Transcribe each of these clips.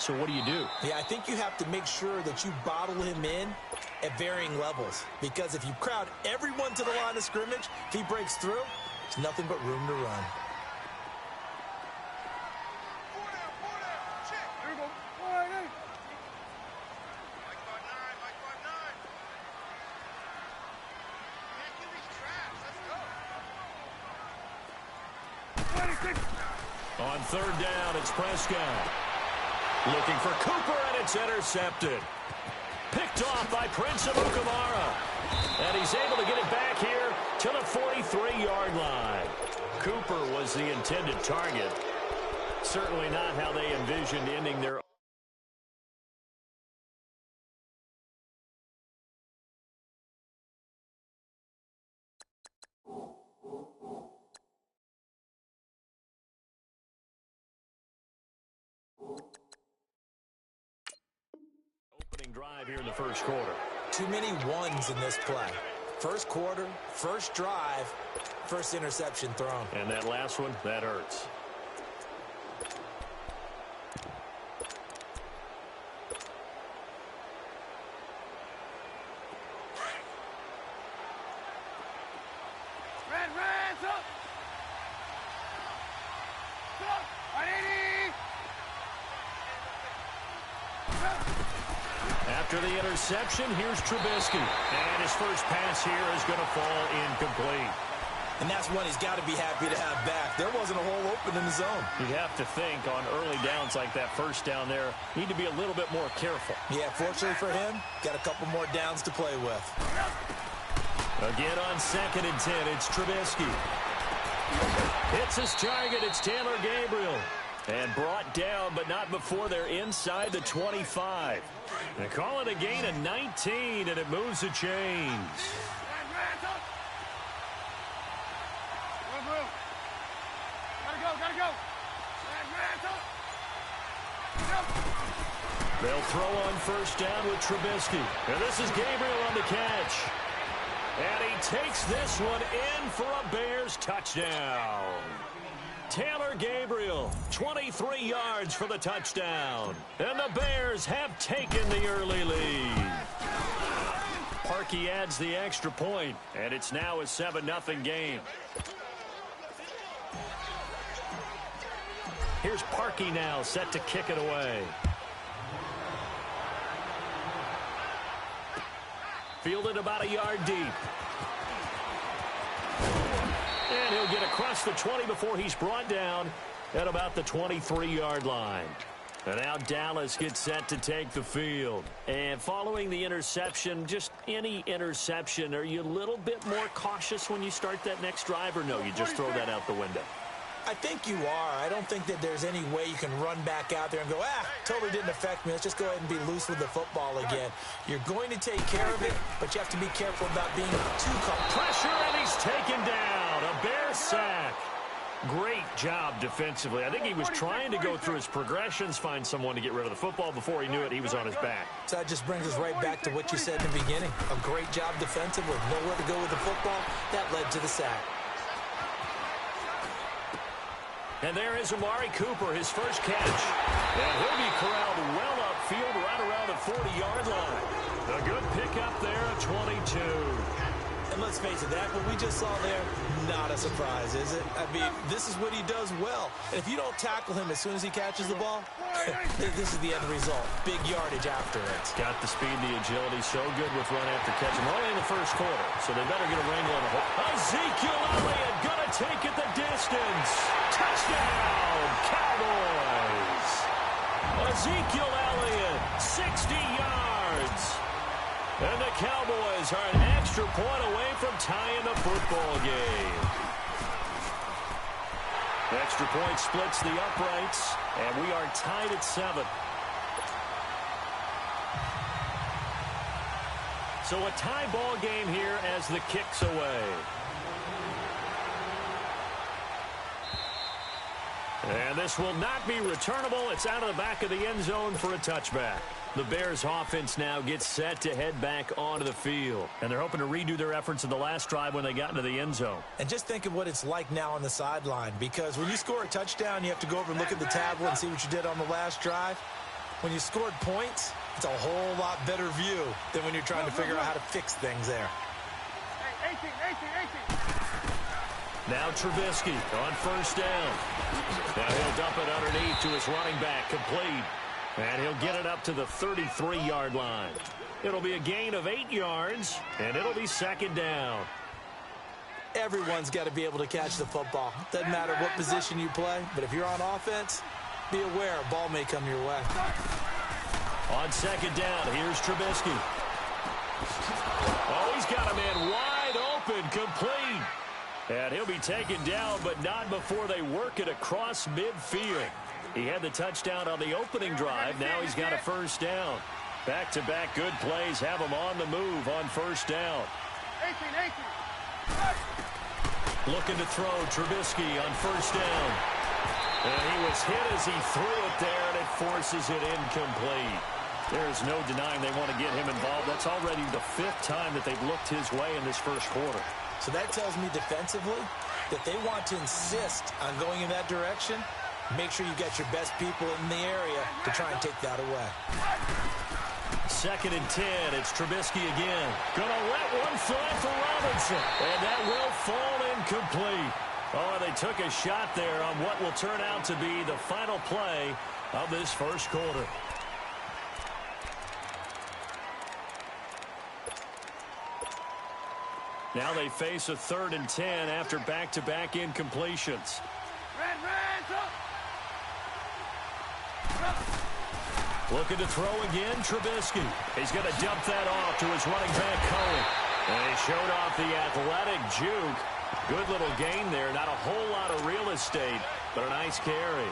So what do you do? Yeah, I think you have to make sure that you bottle him in at varying levels. Because if you crowd everyone to the line of scrimmage, if he breaks through, there's nothing but room to run. On third down, it's Prescott. Looking for Cooper, and it's intercepted. Picked off by Prince Amukamara. And he's able to get it back here to the 43-yard line. Cooper was the intended target. Certainly not how they envisioned ending their opening drive here in the first quarter. Too many ones in this play. First quarter, first drive, first interception thrown. And that last one, that hurts. After the interception, here's Trubisky. And his first pass here is going to fall incomplete. And that's one he's got to be happy to have back. There wasn't a hole open in the zone. You'd have to think on early downs like that first down there, need to be a little bit more careful. Yeah, fortunately for him, got a couple more downs to play with. Again on 2nd and 10, it's Trubisky. Hits his target, it's Taylor Gabriel. And brought down, but not before they're inside the 25. They call it a gain of 19, and it moves the chains. They'll throw on first down with Trubisky. And this is Gabriel on the catch. And he takes this one in for a Bears touchdown. Taylor Gabriel, 23 yards for the touchdown. And the Bears have taken the early lead. Parkey adds the extra point, and it's now a 7-0 game. Here's Parkey now set to kick it away. Fielded about a yard deep. And he'll get across the 20 before he's brought down at about the 23-yard line. And now Dallas gets set to take the field. And following the interception, just any interception, are you a little bit more cautious when you start that next drive, or no, you just throw that out the window? I think you are. I don't think that there's any way you can run back out there and go, totally didn't affect me. Let's just go ahead and be loose with the football again. You're going to take care of it, but you have to be careful about being too caught. Pressure, and he's taken down. A Bear sack. Great job defensively. I think he was trying to go through his progressions, find someone to get rid of the football. Before he knew it, he was on his back. So that just brings us right back to what you said in the beginning. A great job defensively. Nowhere to go with the football. That led to the sack. And there is Amari Cooper, his first catch. And he'll be corralled well upfield right around the 40-yard line. A good pickup there at 22. And let's face it, that what we just saw there, not a surprise, is it? I mean, this is what he does well. And if you don't tackle him as soon as he catches the ball, this is the end result. Big yardage after it. Got the speed, the agility, so good with run after catch. And only in the first quarter, so they better get a wrangle on the hole. Ezekiel Elliott gonna take it the distance. Touchdown, Cowboys. Ezekiel Elliott, 60 yards. And the Cowboys are an extra point away from tying the football game. Extra point splits the uprights, and we are tied at 7. So a tie ball game here as the kick's away. And this will not be returnable. It's out of the back of the end zone for a touchback. The Bears offense now gets set to head back onto the field. And they're hoping to redo their efforts in the last drive when they got into the end zone. And just think of what it's like now on the sideline. Because when you score a touchdown, you have to go over and look at the tablet and see what you did on the last drive. When you scored points, it's a whole lot better view than when you're trying to figure out how to fix things there. 18. Now Trubisky on first down. Now he'll dump it underneath to his running back, complete. And he'll get it up to the 33-yard line. It'll be a gain of 8 yards, and it'll be second down. Everyone's got to be able to catch the football. Doesn't matter what position you play, but if you're on offense, be aware a ball may come your way. On second down, here's Trubisky. Oh, he's got a man wide open, complete. And he'll be taken down, but not before they work it across midfield. He had the touchdown on the opening drive. Now he's got a first down. Back-to-back good plays have him on the move on first down. 18. Looking to throw Trubisky on first down. And he was hit as he threw it there, and it forces it incomplete. There's no denying they want to get him involved. That's already the 5th time that they've looked his way in this first quarter. So that tells me defensively that they want to insist on going in that direction. Make sure you got your best people in the area to try and take that away. Second and 10. It's Trubisky again. Gonna let one fly for Robinson. And that will fall incomplete. Oh, they took a shot there on what will turn out to be the final play of this first quarter. Now they face a 3rd and 10 after back-to-back incompletions. Looking to throw again, Trubisky. He's going to dump that off to his running back, Cohen. And he showed off the athletic juke. Good little gain there. Not a whole lot of real estate, but a nice carry.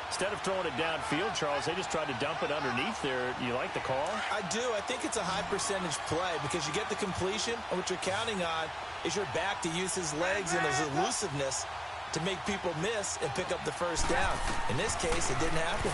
Instead of throwing it downfield, Charles, they just tried to dump it underneath there. You like the call? I do. I think it's a high percentage play because you get the completion, and what you're counting on is your back to use his legs and his elusiveness to make people miss and pick up the first down. In this case, it didn't happen.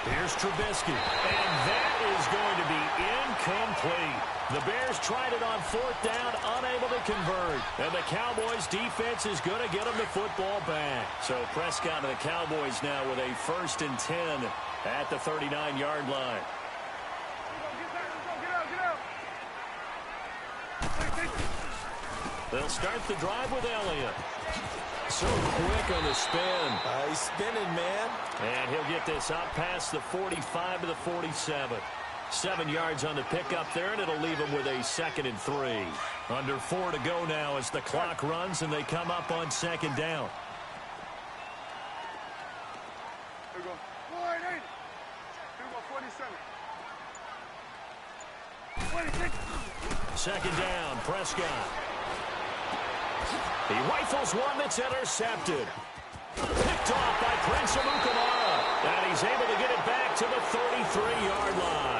Here's Trubisky, and that is going to be incomplete. The Bears tried it on 4th down, unable to convert. And the Cowboys' defense is going to get them the football back. So Prescott and the Cowboys now with a 1st and 10 at the 39-yard line. They'll start the drive with Elliott. So quick on the spin. He's spinning, man. And he'll get this up past the 45 to the 47. 7 yards on the pickup there, and it'll leave him with a 2nd and 3. Under 4 to go now as the clock runs, and they come up on 2nd down. Here we go. 480. Here we go, 47. 26. 2nd down, Prescott. He rifles one that's intercepted. Picked off by Prince Amukamara. And he's able to get it back to the 33-yard line.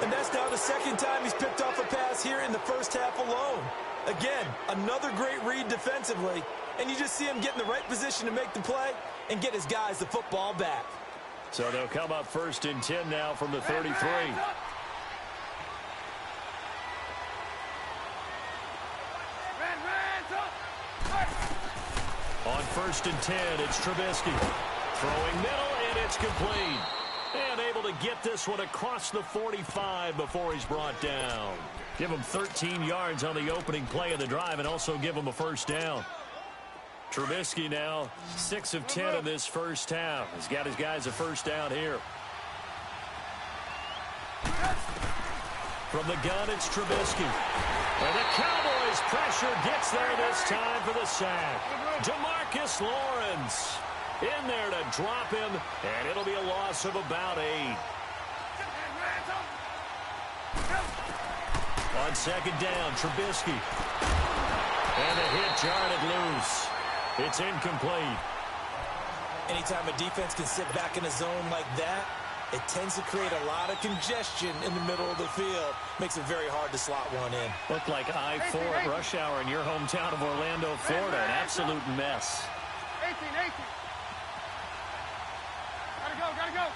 And that's now the 2nd time he's picked off a pass here in the first half alone. Again, another great read defensively. And you just see him get in the right position to make the play and get his guys the football back. So they'll come up 1st and 10 now from the 33. On 1st and 10, it's Trubisky. Throwing middle, and it's complete. And able to get this one across the 45 before he's brought down. Give him 13 yards on the opening play of the drive and also give him a first down. Trubisky now 6 of 10 in this first half. He's got his guys a first down here. From the gun, it's Trubisky. And the Cowboys pressure gets there this time for the sack. DeMarcus Lawrence in there to drop him, and it'll be a loss of about 8. On 2nd down, Trubisky. And the hit jarred it loose. It's incomplete. Anytime a defense can sit back in a zone like that, it tends to create a lot of congestion in the middle of the field. Makes it very hard to slot one in. Looked like I-4 at rush hour in your hometown of Orlando, Florida. An absolute mess. 18. Gotta go.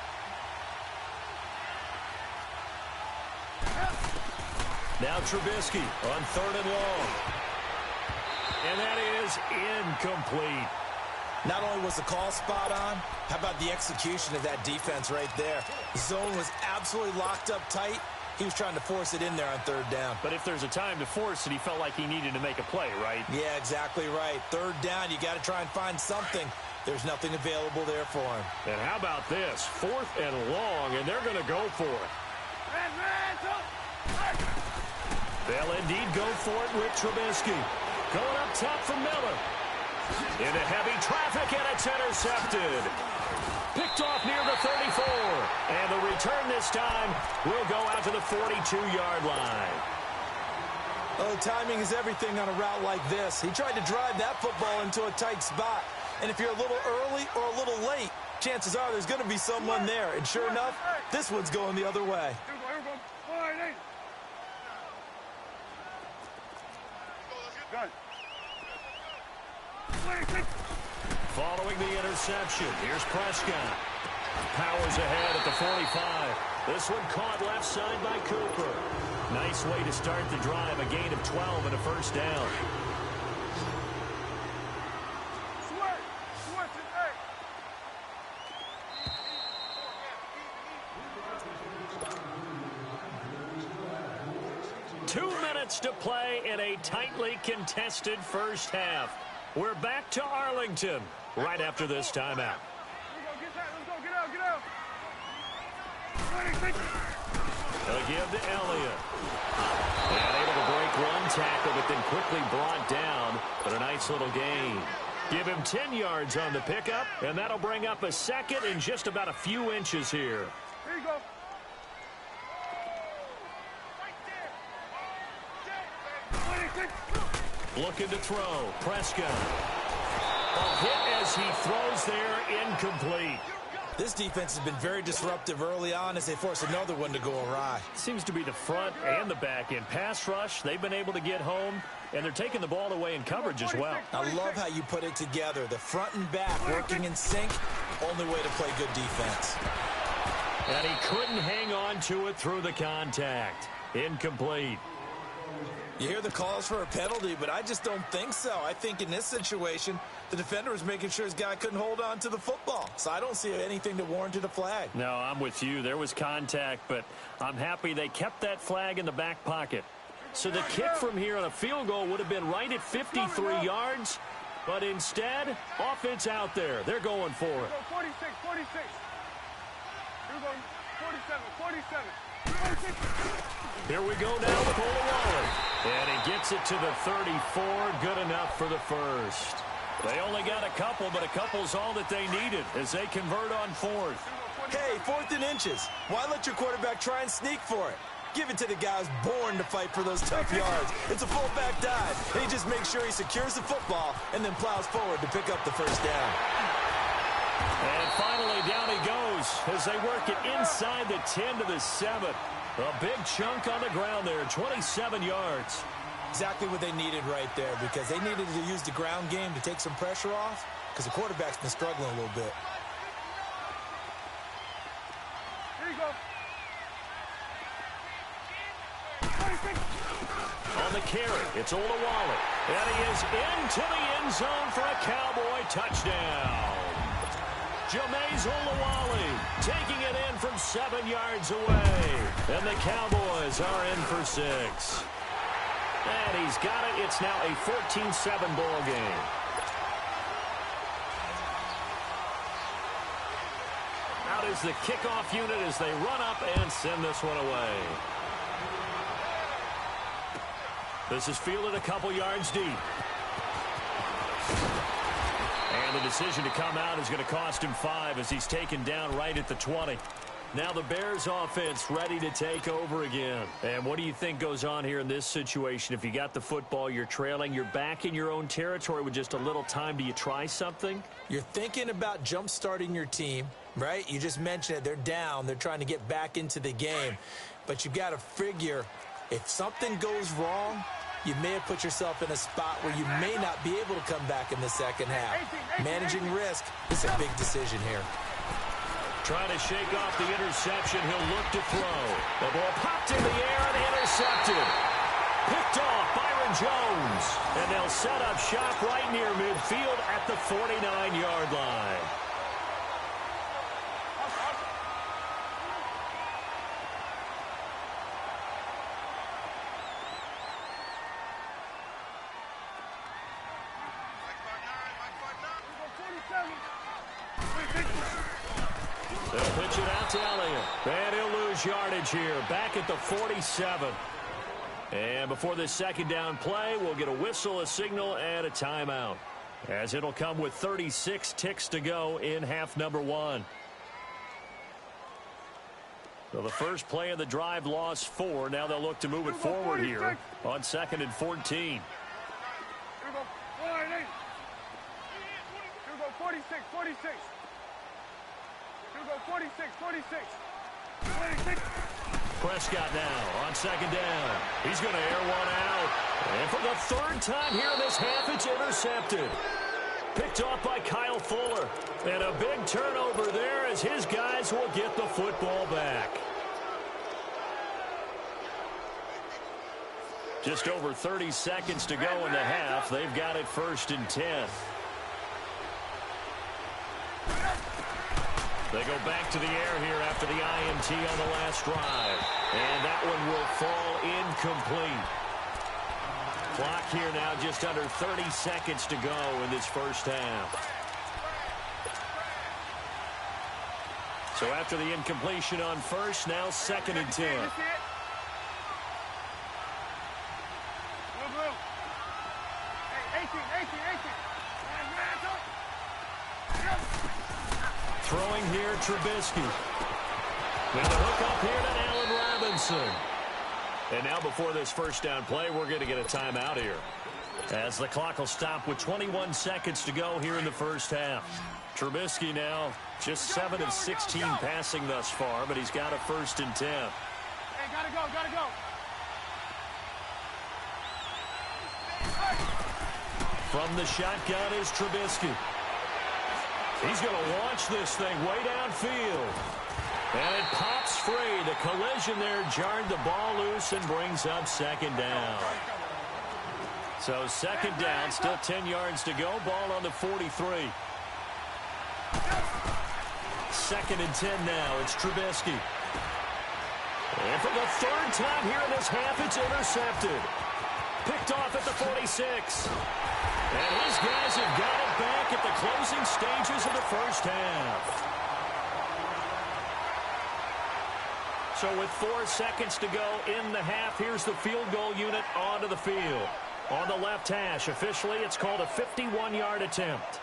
Now Trubisky on 3rd and long. And that is incomplete. Not only was the call spot on, how about the execution of that defense right there? The zone was absolutely locked up tight. He was trying to force it in there on third down. But if there's a time to force it, he felt like he needed to make a play, right? Yeah, exactly right. Third down, you got to try and find something. There's nothing available there for him. And how about this? 4th and long, and they're going to go for it. They'll indeed go for it with Trubisky. Going up top for Miller. Into heavy traffic, and it's intercepted. Picked off near the 34. And the return this time will go out to the 42-yard line. Oh, timing is everything on a route like this. He tried to drive that football into a tight spot. And if you're a little early or a little late, chances are there's going to be someone there. And sure enough, this one's going the other way. Following the interception, here's Prescott. Powers ahead at the 45. This one caught left side by Cooper. Nice way to start the drive, a gain of 12 and a first down. Two minutes to play in a tightly contested first half. We're back to Arlington right after this timeout. They'll give to Elliott. And able to break one tackle, but then quickly brought down. But a nice little gain. Give him 10 yards on the pickup, and that'll bring up a second in just about a few inches here. Here you go. Looking to throw. Prescott. A hit as he throws there, incomplete. This defense has been very disruptive early on as they force another one to go awry. Seems to be the front and the back end. Pass rush, they've been able to get home, and they're taking the ball away in coverage as well. I love how you put it together. The front and back working in sync. Only way to play good defense. And he couldn't hang on to it through the contact. Incomplete. You hear the calls for a penalty, but I just don't think so. I think in this situation, the defender was making sure his guy couldn't hold on to the football. So I don't see anything that warranted a flag. No, I'm with you. There was contact, but I'm happy they kept that flag in the back pocket. So the kick from here on a field goal would have been right at 53 yards, but instead, offense out there. They're going for it. 46. Here we go. 47. Here we go now with Olawale. And he gets it to the 34. Good enough for the first. They only got a couple, but a couple's all that they needed as they convert on fourth. Hey, 4th and inches. Why let your quarterback try and sneak for it? Give it to the guy who's born to fight for those tough yards. It's a fullback dive. And he just makes sure he secures the football and then plows forward to pick up the first down. And finally, down he goes as they work it inside the 10 to the 7. A big chunk on the ground there, 27 yards. Exactly what they needed right there, because they needed to use the ground game to take some pressure off, because the quarterback's been struggling a little bit. Here you go. On the carry, it's Olawale. And he is into the end zone for a Cowboy touchdown. Jameis Olawale taking it in from 7 yards away. And the Cowboys are in for 6. And he's got it. It's now a 14-7 ball game. Out is the kickoff unit as they run up and send this one away. This is fielded a couple yards deep. And the decision to come out is going to cost him 5 as he's taken down right at the 20. Now the Bears offense ready to take over again. And what do you think goes on here in this situation? If you got the football, you're trailing, you're back in your own territory with just a little time. Do you try something? You're thinking about jump-starting your team, right? You just mentioned it. They're down. They're trying to get back into the game. But you've got to figure if something goes wrong, you may have put yourself in a spot where you may not be able to come back in the second half. Managing risk is a big decision here. Trying to shake off the interception. He'll look to throw. The ball popped in the air and intercepted. Picked off Byron Jones. And they'll set up shop right near midfield at the 49-yard line. They'll pitch it out to Elliott. And he'll lose yardage here. Back at the 47. And before this second down play, we'll get a whistle, a signal, and a timeout, as it'll come with 36 ticks to go in half number one. So the first play of the drive lost 4. Now they'll look to move it forward here on 2nd and 14. Here we go. 48. Here we go. 46. 46. Here we go. 46. 46. 46. Prescott now on 2nd down. He's going to air one out. And for the 3rd time here in this half, it's intercepted. Picked off by Kyle Fuller. And a big turnover there as his guys will get the football back. Just over 30 seconds to go in the half. They've got it 1st and 10. They go back to the air here after the INT on the last drive. And that one will fall incomplete. Clock here now just under 30 seconds to go in this first half. So after the incompletion on first, now 2nd and 10. Throwing here, Trubisky. With the hook up here to Allen Robinson. And now before this first down play, we're going to get a timeout here, as the clock will stop with 21 seconds to go here in the first half. Trubisky now just 7 of 16 passing thus far, but he's got a 1st and 10. Hey, gotta go, gotta go. From the shotgun is Trubisky. He's going to launch this thing way downfield. And it pops free. The collision there jarred the ball loose and brings up 2nd down. So 2nd down, still 10 yards to go. Ball on the 43. 2nd and 10 now. It's Trubisky. And for the 3rd time here in this half, it's intercepted. Picked off at the 46. And his guys have got it back at the closing stages of the first half. So with 4 seconds to go in the half, here's the field goal unit onto the field. On the left hash, officially, it's called a 51-yard attempt.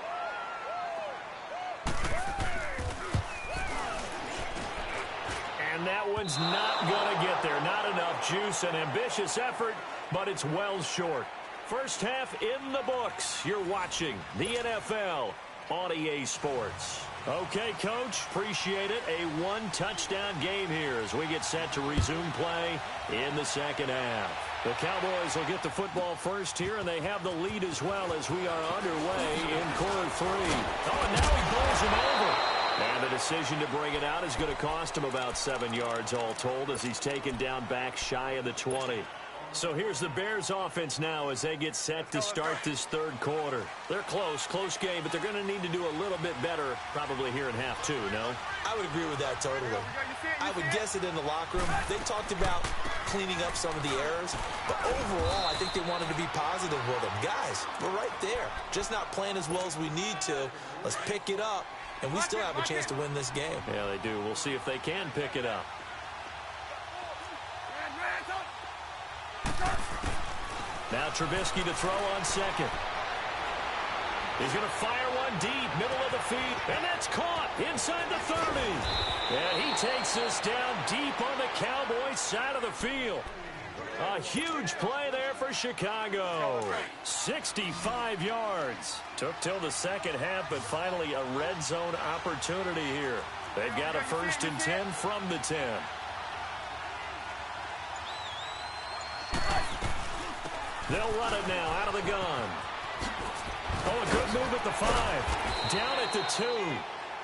And that one's not going to get there. Not enough juice. An ambitious effort, but it's well short. First half in the books. You're watching the NFL on EA Sports. Okay, Coach, appreciate it. A 1-touchdown game here as we get set to resume play in the second half. The Cowboys will get the football first here, and they have the lead as well as we are underway in quarter 3. Oh, and now he bowls him over. And the decision to bring it out is going to cost him about 7 yards all told as he's taken down back shy of the 20. So here's the Bears offense now as they get set to start this 3rd quarter. They're close game, but they're going to need to do a little bit better probably here in half 2, no? I would agree with that totally. I would guess it in the locker room. They talked about cleaning up some of the errors, but overall I think they wanted to be positive with them. Guys, we're right there. Just not playing as well as we need to. Let's pick it up, and we still have a chance to win this game. Yeah, they do. We'll see if they can pick it up. Now Trubisky to throw on 2nd. He's going to fire one deep, middle of the feet, and that's caught inside the 30. And he takes this down deep on the Cowboys side of the field. A huge play there for Chicago. 65 yards. Took till the second half, but finally a red zone opportunity here. They've got a 1st and 10 from the 10. They'll run it now out of the gun. Oh, a good move at the 5. Down at the 2.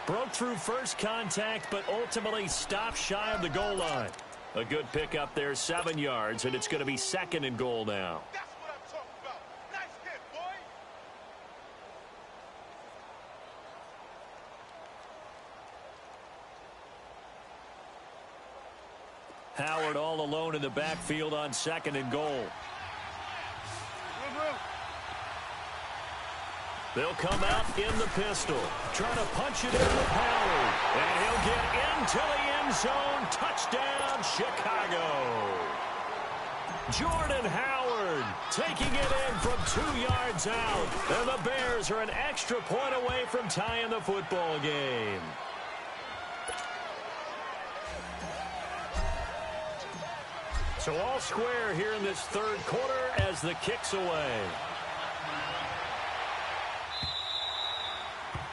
Broke through first contact, but ultimately stopped shy of the goal line. A good pickup there, 7 yards, and it's going to be 2nd and goal now. That's what I'm talking about. Nice hit, boy. Howard all alone in the backfield on 2nd and goal. They'll come out in the pistol, trying to punch it in with Howard. And he'll get into the end zone. Touchdown, Chicago. Jordan Howard taking it in from 2 yards out. And the Bears are an extra point away from tying the football game. So all square here in this 3rd quarter as the kick's away.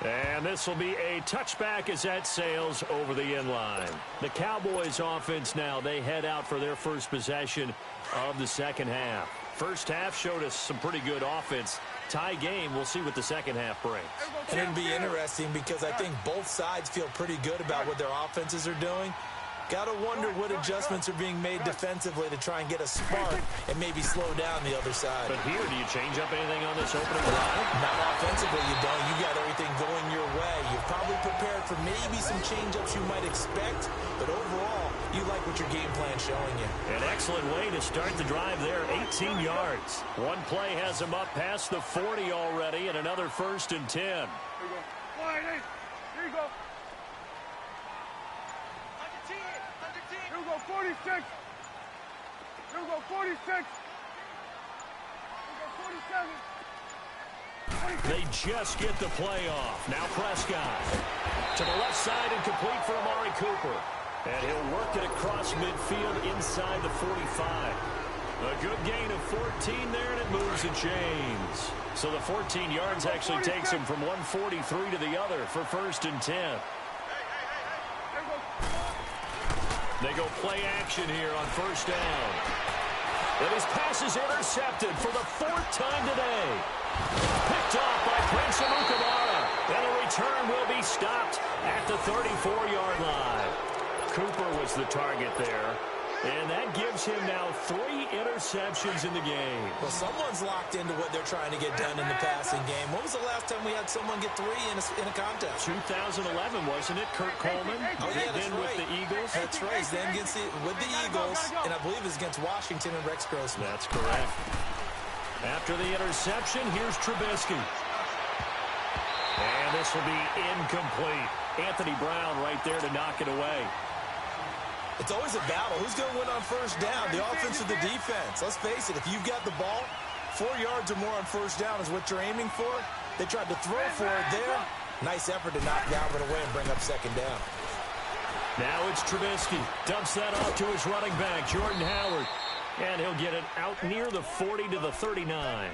And this will be a touchback as that sails over the end line. The Cowboys offense now, they head out for their first possession of the 2nd half. First half showed us some pretty good offense. Tie game, we'll see what the 2nd half brings. And it'll be interesting because I think both sides feel pretty good about what their offenses are doing. Got to wonder what adjustments are being made defensively to try and get a spark and maybe slow down the other side. But here, do you change up anything on this opening drive? Not offensively, you don't. You got everything going your way. You're probably prepared for maybe some change-ups you might expect, but overall, you like what your game plan's showing you. An excellent way to start the drive there, 18 yards. One play has him up past the 40 already, and another 1st and 10. Here you go. Here you go. Here we go, 46. Here we go, 46. Here we go, 47. They just get the play off. Now Prescott to the left side and complete for Amari Cooper. And he'll work it across midfield inside the 45. A good gain of 14 there, and it moves and chains. So the 14 yards actually takes him from 143 to the other for 1st and 10. They go play action here on 1st down. And his pass is intercepted for the 4th time today. Picked off by Prince Amukamara. And the return will be stopped at the 34-yard line. Cooper was the target there. And that gives him now 3 interceptions in the game. Well, someone's locked into what they're trying to get done in the passing game. When was the last time we had someone get 3 in a contest? 2011, wasn't it? Kurt Coleman. Oh, yeah, that's then right. With the Eagles. That's right. Then with the Eagles, and I believe it's against Washington and Rex Grossman. That's correct. After the interception, here's Trubisky. And this will be incomplete. Anthony Brown right there to knock it away. It's always a battle. Who's going to win on 1st down, the offense or the defense? Let's face it, if you've got the ball, 4 yards or more on 1st down is what you're aiming for. They tried to throw for it there. Nice effort to knock Galvin away and bring up 2nd down. Now it's Trubisky. Dumps that off to his running back, Jordan Howard. And he'll get it out near the 40 to the 39.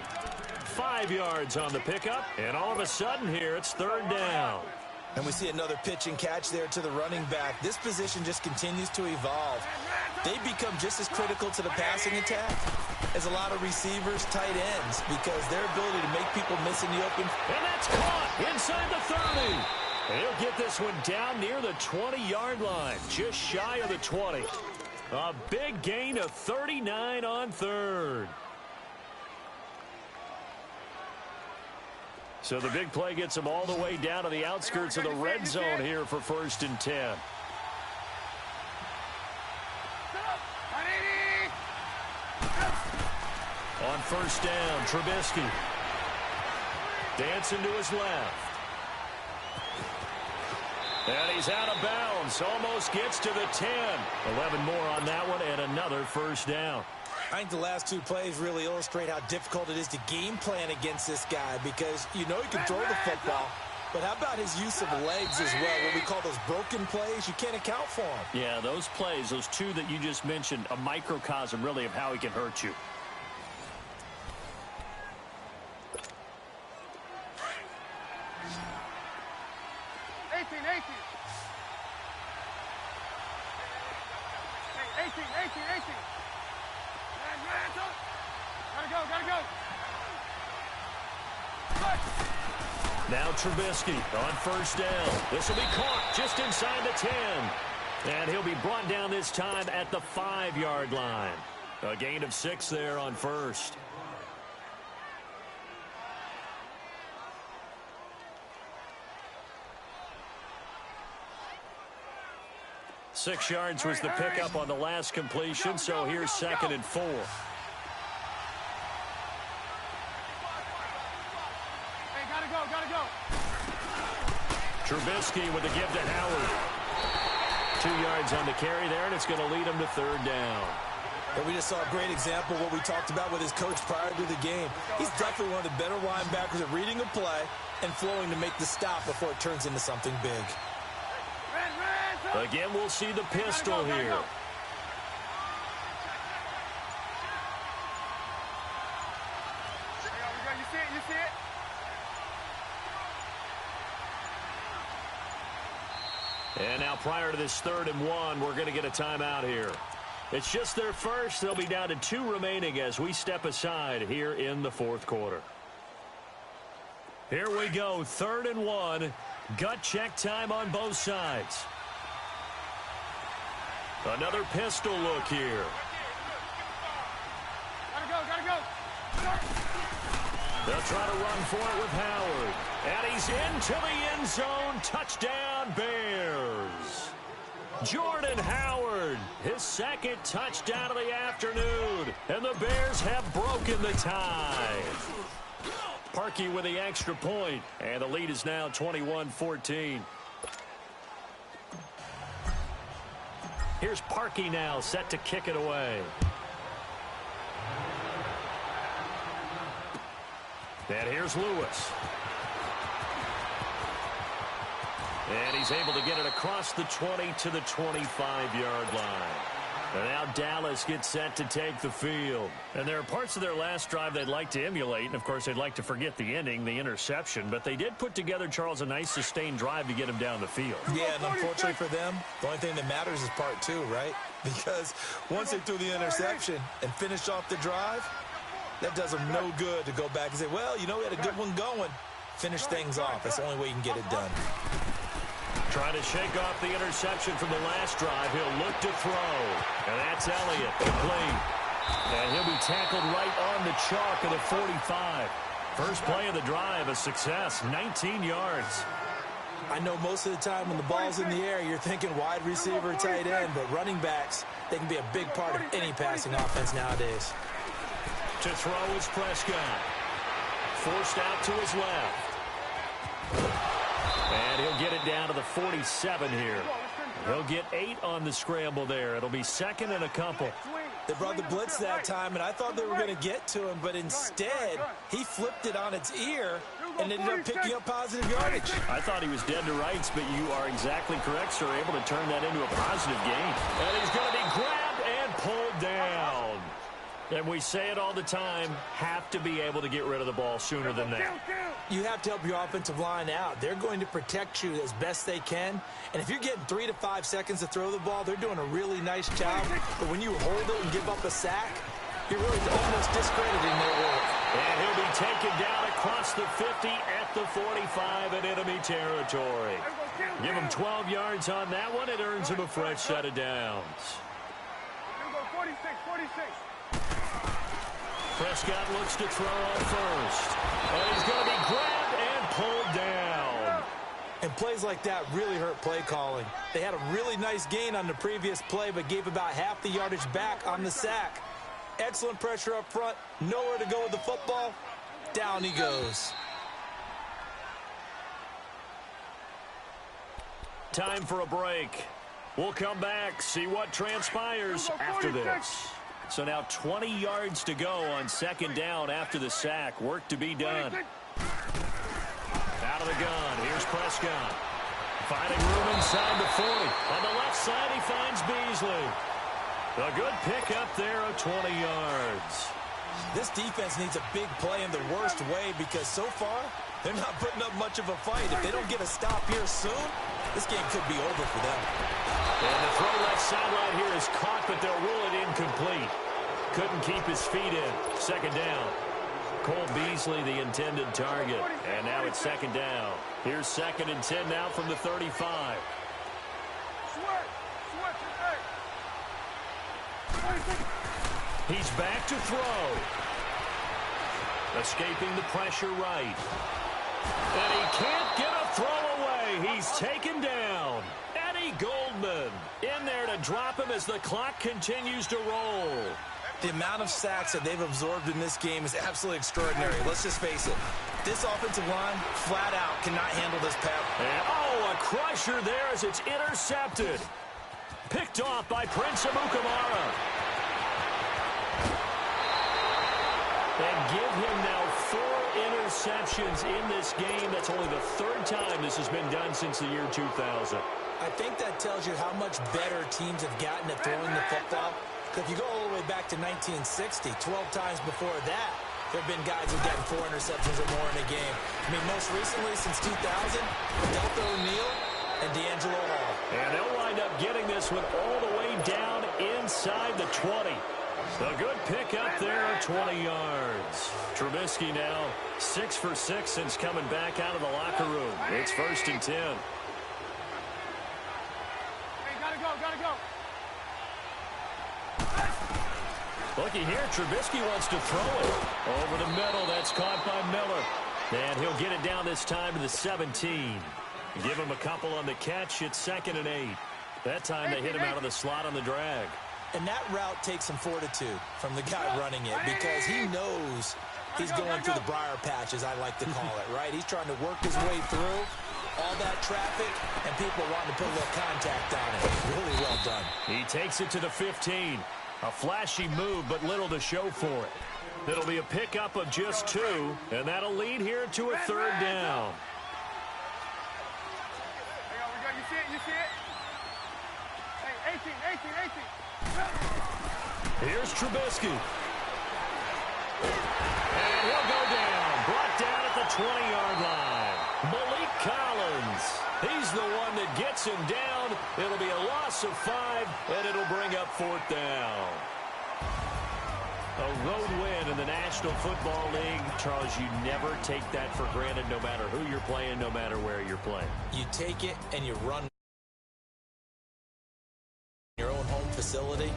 5 yards on the pickup. And all of a sudden here, it's 3rd down. And we see another pitch and catch there to the running back. This position just continues to evolve. They become just as critical to the passing attack as a lot of receivers, tight ends, because their ability to make people miss in the open. And that's caught inside the 30. And he'll get this one down near the 20-yard line, just shy of the 20. A big gain of 39 on 3rd. So the big play gets him all the way down to the outskirts of the red zone here for 1st and 10. On 1st down, Trubisky. Dancing to his left. And he's out of bounds. Almost gets to the 10. 11 more on that one and another 1st down. I think the last 2 plays really illustrate how difficult it is to game plan against this guy because you know he can throw the football, but how about his use of legs as well? What we call those broken plays, you can't account for them. Yeah, those plays, those 2 that you just mentioned, a microcosm really of how he can hurt you. Now Trubisky on 1st down. This will be caught just inside the 10. And he'll be brought down this time at the 5-yard line. A gain of 6 there on first. Six yards was the pickup on the last completion, so here's 2nd and 4. Hey, gotta go. Trubisky with the give to Howard. 2 yards on the carry there, and it's going to lead him to 3rd down. And we just saw a great example of what we talked about with his coach prior to the game. He's definitely one of the better linebackers at reading a play and flowing to make the stop before it turns into something big. Again, we'll see the pistol here. You see it? And now prior to this 3rd and 1, we're going to get a timeout here. It's just their first. They'll be down to 2 remaining as we step aside here in the 4th quarter. Here we go, 3rd and 1. Gut check time on both sides. Another pistol look here. Gotta go. They'll try to run for it with Howard. And he's into the end zone. Touchdown, Bears. Jordan Howard, his 2nd touchdown of the afternoon. And the Bears have broken the tie. Parkey with the extra point. And the lead is now 21-14. Here's Parkey now, set to kick it away. And here's Lewis. And he's able to get it across the 20 to the 25-yard line. And now Dallas gets set to take the field. And there are parts of their last drive they'd like to emulate. And, of course, they'd like to forget the ending, the interception. But they did put together, Charles, a nice sustained drive to get him down the field. Yeah, and unfortunately for them, the only thing that matters is part 2, right? Because once they threw the interception and finished off the drive, that does them no good to go back and say, well, you know, we had a good one going. Finish things off. That's the only way you can get it done. Trying to shake off the interception from the last drive. He'll look to throw. And that's Elliott, complete. And he'll be tackled right on the chalk of the 45. First play of the drive, a success, 19 yards. I know most of the time when the ball's in the air, you're thinking wide receiver, tight end, but running backs, they can be a big part of any passing offense nowadays. To throw is Prescott. Forced out to his left. And he'll get it down to the 47 here. He'll get 8 on the scramble there. It'll be 2nd and a couple. They brought the blitz that time, and I thought they were going to get to him, but instead, he flipped it on its ear and ended up picking up positive yardage. I thought he was dead to rights, but you are exactly correct, sir. Able to turn that into a positive gain. And he's going to be grabbed and pulled down. And we say it all the time, have to be able to get rid of the ball sooner than that. You have to help your offensive line out. They're going to protect you as best they can. And if you're getting 3 to 5 seconds to throw the ball, they're doing a really nice job. But when you hold it and give up a sack, you're really almost discrediting their work. And he'll be taken down across the 50 at the 45 in enemy territory. Give him 12 yards on that one. It earns him a fresh set of downs. 46. Prescott looks to throw on first. And he's going to be grabbed and pulled down. And plays like that really hurt play calling. They had a really nice gain on the previous play, but gave about half the yardage back on the sack. Excellent pressure up front. Nowhere to go with the football. Down he goes. Time for a break. We'll come back, see what transpires after this. So now 20 yards to go on 2nd down after the sack. Work to be done. Out of the gun, here's Prescott. Finding room inside the 40. On the left side, he finds Beasley. A good pickup there of 20 yards. This defense needs a big play in the worst way because so far, they're not putting up much of a fight. If they don't get a stop here soon, this game could be over for them. And the throw left sideline here is caught, but they'll rule it incomplete. Couldn't keep his feet in. 2nd down. Cole Beasley, the intended target. And now it's 2nd down. Here's 2nd and 10 now from the 35. He's back to throw. Escaping the pressure right. And he can't get a throw away. He's taken down. Eddie Goldman in there to drop him as the clock continues to roll. The amount of sacks that they've absorbed in this game is absolutely extraordinary. Let's just face it. This offensive line, flat out, cannot handle this pass. And, oh, a crusher there as it's intercepted. Picked off by Prince Amukamara. And give him now 4 interceptions in this game. That's only the 3rd time this has been done since the year 2000. I think that tells you how much better teams have gotten at throwing the football. Because if you go all the way back to 1960, 12 times before that, there have been guys who've gotten 4 interceptions or more in a game. I mean, most recently, since 2000, Delta O'Neal and D'Angelo Hall. And they'll wind up getting this one all the way down inside the 20. A good pick up there at 20 yards. Trubisky now 6 for 6 since coming back out of the locker room. It's 1st and 10. Hey, gotta go, gotta go. Looky here, Trubisky wants to throw it. Over the middle, that's caught by Miller. And he'll get it down this time to the 17. Give him a couple on the catch. It's 2nd and 8. That time they hit him out of the slot on the drag. And that route takes some fortitude from the guy running it because he knows he's going through the briar patch, as I like to call it, right? He's trying to work his way through all that traffic, and people are wanting to put a little contact on it. Really well done. He takes it to the 15. A flashy move, but little to show for it. It'll be a pickup of just 2, and that'll lead here to a 3rd down. You see it? You see it? Hey, 18, 18, 18. Here's Trubisky. And he'll go down. Brought down at the 20-yard line. Malik Collins. He's the one that gets him down. It'll be a loss of 5, and it'll bring up 4th down. A road win in the National Football League. Charles, you never take that for granted no matter who you're playing, no matter where you're playing. You take it and you run your own home facility.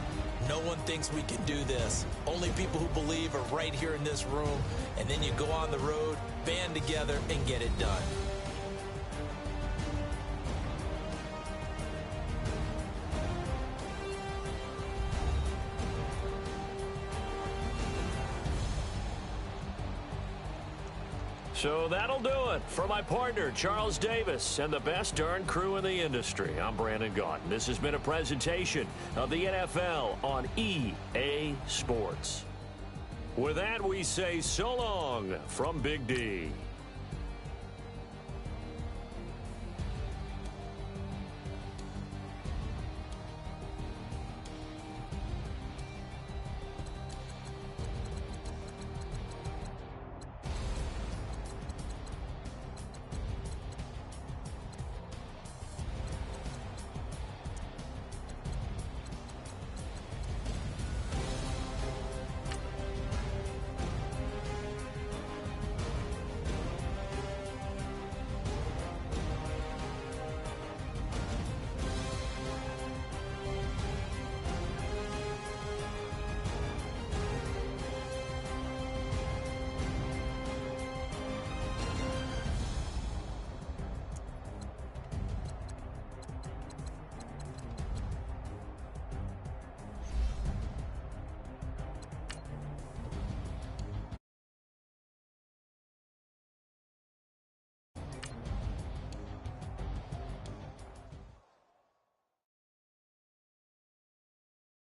No one thinks we can do this. Only people who believe are right here in this room. And then you go on the road, band together, and get it done. So that'll do it for my partner, Charles Davis, and the best darn crew in the industry. I'm Brandon Gaudin. This has been a presentation of the NFL on EA Sports. With that, we say so long from Big D.